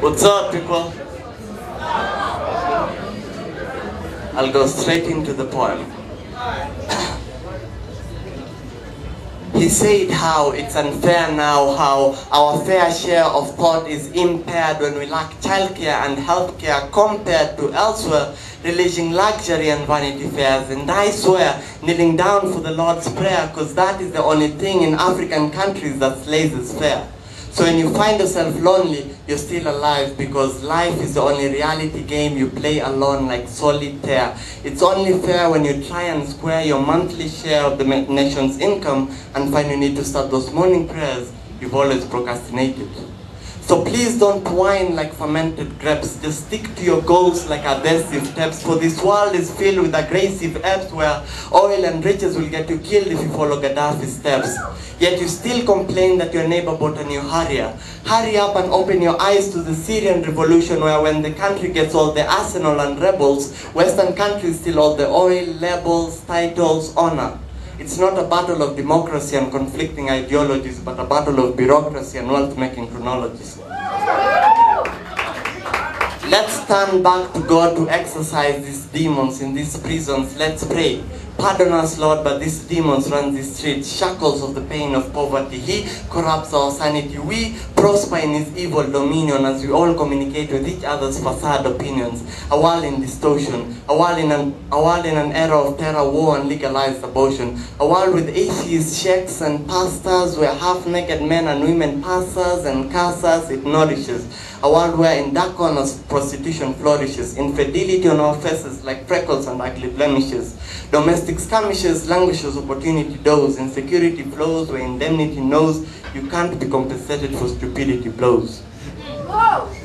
What's up, people? I'll go straight into the poem. He said how it's unfair now, how our fair share of thought is impaired when we lack childcare and healthcare compared to elsewhere, releasing luxury and vanity fairs. And I swear, kneeling down for the Lord's Prayer, because that is the only thing in African countries that slays is fair. So when you find yourself lonely, you're still alive, because life is the only reality game you play alone like solitaire. It's only fair when you try and square your monthly share of the nation's income and find you need to start those morning prayers you've always procrastinated. So please don't whine like fermented grapes. Just stick to your goals like adhesive steps, for this world is filled with aggressive apps where oil and riches will get you killed if you follow Gaddafi's steps. Yet you still complain that your neighbor bought a new Harrier. Hurry up and open your eyes to the Syrian revolution, where when the country gets all the arsenal and rebels, Western countries steal all the oil, labels, titles, honor. It's not a battle of democracy and conflicting ideologies, but a battle of bureaucracy and wealth-making chronologies. Let's turn back to God to exorcise these demons in these prisons. Let's pray. Pardon us, Lord, but these demons run these streets, shackles of the pain of poverty. He corrupts our sanity. We prosper in his evil dominion as we all communicate with each other's facade opinions. A world in distortion, a world in an era of terror, war, and legalized abortion. A world with atheists, sheikhs, and pastors, where half-naked men and women pass us and curse us, it nourishes. A world where in dark corners prostitution flourishes, infidelity on our faces like freckles and ugly blemishes. Domestic skirmishes languishes opportunity doors, insecurity flows where indemnity knows you can't be compensated for stupidity blows.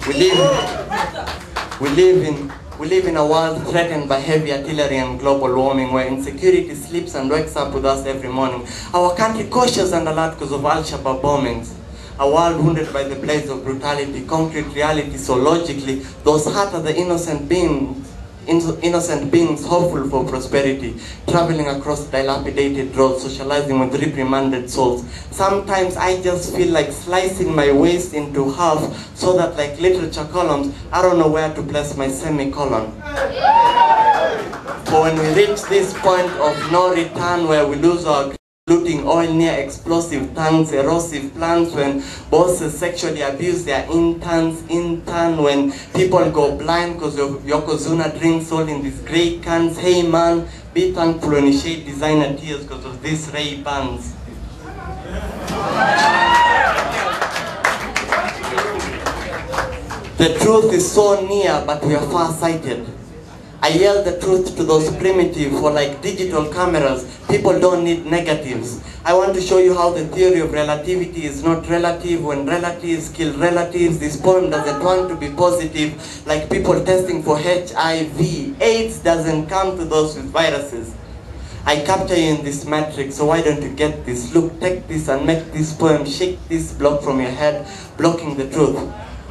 We live in a world threatened by heavy artillery and global warming, where insecurity sleeps and wakes up with us every morning. Our country cautious and alert because of Al-Shabaab bombings. A world wounded by the blades of brutality, concrete reality, so logically, those hurt are the innocent beings hopeful for prosperity, traveling across dilapidated roads, socializing with reprimanded souls. Sometimes I just feel like slicing my waist into half, so that like literature columns, I don't know where to place my semicolon. For when we reach this point of no return, where we lose our looting oil near explosive tanks, erosive plants, when bosses sexually abuse their interns, when people go blind because of Yokozuna drinks all in these grey cans. Hey man, be thankful when you shed designer tears because of these Ray-Bans. The truth is so near, but we are far-sighted. I yell the truth to those primitive, for like digital cameras, people don't need negatives. I want to show you how the theory of relativity is not relative when relatives kill relatives. This poem doesn't want to be positive, like people testing for HIV. AIDS doesn't come to those with viruses. I capture you in this matrix, so why don't you get this? Look, take this and make this poem, shake this block from your head, blocking the truth.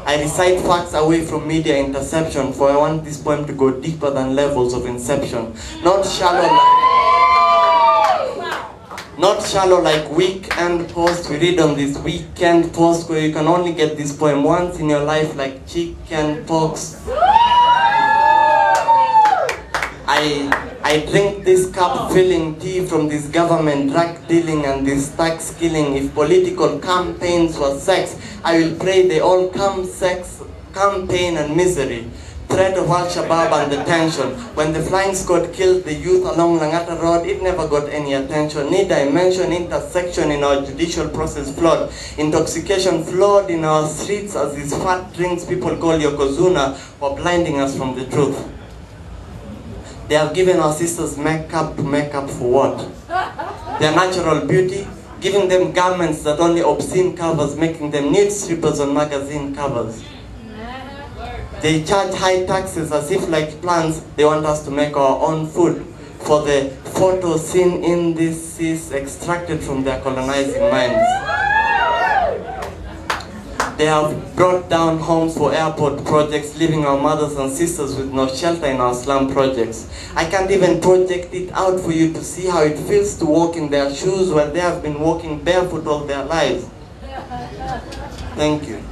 I recite facts away from media interception, for I want this poem to go deeper than levels of inception. Not shallow like weekend post we read on this weekend post, where you can only get this poem once in your life like chicken pox. I drink this cup filling tea from this government drug dealing and this tax killing. If political campaigns were sex, I will pray they all come sex, come pain and misery. Threat of Al-Shabaab and the tension. When the flying squad killed the youth along Langata Road, it never got any attention. Need I mention intersection in our judicial process flawed, intoxication flawed in our streets as these fat drinks people call Yokozuna were blinding us from the truth. They have given our sisters makeup to make up for what? Their natural beauty, giving them garments that only obscene covers, making them nude strippers on magazine covers. They charge high taxes as if like plants, they want us to make our own food. For the photo seen in this is extracted from their colonizing minds. They have brought down homes for airport projects, leaving our mothers and sisters with no shelter in our slum projects. I can't even project it out for you to see how it feels to walk in their shoes while they have been walking barefoot all their lives. Thank you.